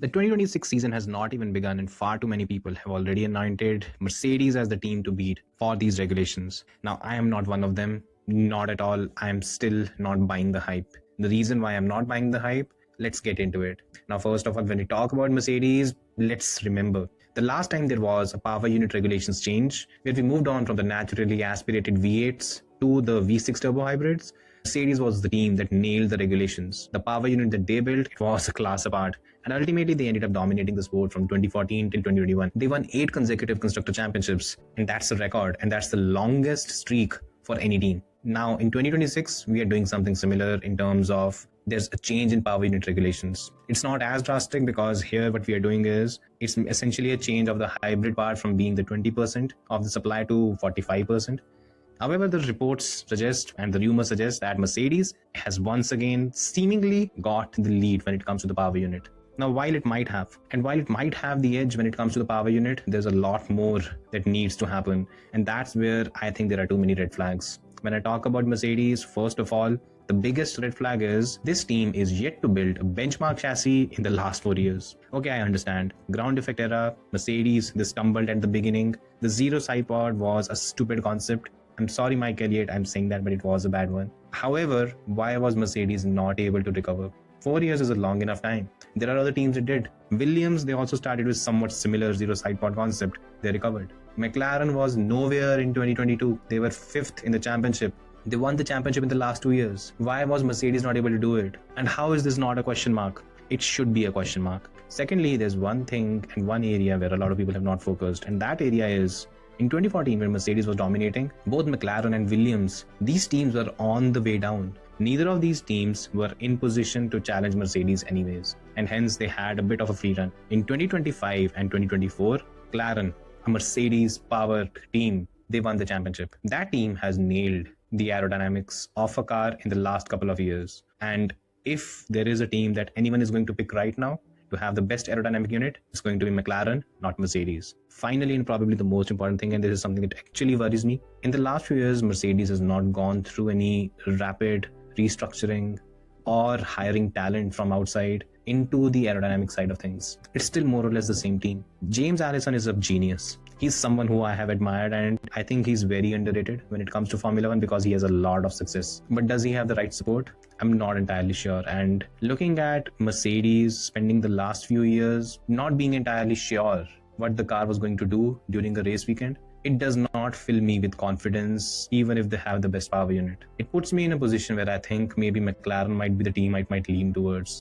The 2026 season has not even begun, and far too many people have already anointed Mercedes as the team to beat for these regulations. Now, I am not one of them, not at all. I am still not buying the hype. The reason why I'm not buying the hype, let's get into it. Now, first of all, when we talk about Mercedes, let's remember the last time there was a power unit regulations change, where we moved on from the naturally aspirated V8s to the V6 turbo hybrids. Mercedes was the team that nailed the regulations. The power unit that they built, it was a class apart. And ultimately, they ended up dominating the sport from 2014 till 2021. They won 8 consecutive constructor championships, and that's a record, and that's the longest streak for any team. Now, in 2026, we are doing something similar in terms of there's a change in power unit regulations. It's not as drastic because here what we are doing is it's essentially a change of the hybrid part from being the 20% of the supply to 45%. However, the reports suggest and the rumors suggest that Mercedes has once again seemingly got the lead when it comes to the power unit. Now, while it might have the edge when it comes to the power unit, there's a lot more that needs to happen. And that's where I think there are too many red flags. When I talk about Mercedes, first of all, the biggest red flag is this team is yet to build a benchmark chassis in the last 4 years. Okay, I understand. Ground effect era, Mercedes, they stumbled at the beginning. The zero side pod was a stupid concept. I'm sorry, Mike Elliott, I'm saying that, but it was a bad one. However, why was Mercedes not able to recover? 4 years is a long enough time. There are other teams that did. Williams, they also started with somewhat similar zero side pod concept. They recovered. McLaren was nowhere in 2022. They were 5th in the championship. They won the championship in the last 2 years. Why was Mercedes not able to do it? And how is this not a question mark? It should be a question mark. Secondly, there's one thing and one area where a lot of people have not focused, and that area is in 2014, when Mercedes was dominating, both McLaren and Williams, these teams were on the way down. Neither of these teams were in position to challenge Mercedes anyways, and hence they had a bit of a free run. In 2025 and 2024, McLaren, a Mercedes-powered team, they won the championship. That team has nailed the aerodynamics of a car in the last couple of years. And if there is a team that anyone is going to pick right now to have the best aerodynamic unit, it's going to be McLaren, not Mercedes. Finally, and probably the most important thing, and this is something that actually worries me, in the last few years, Mercedes has not gone through any rapid restructuring or hiring talent from outside into the aerodynamic side of things. It's still more or less the same team. James Allison is a genius. He's someone who I have admired, and I think he's very underrated when it comes to Formula One because he has a lot of success. But does he have the right support? I'm not entirely sure. And looking at Mercedes spending the last few years not being entirely sure what the car was going to do during a race weekend, it does not fill me with confidence, even if they have the best power unit. It puts me in a position where I think maybe McLaren might be the team I might lean towards.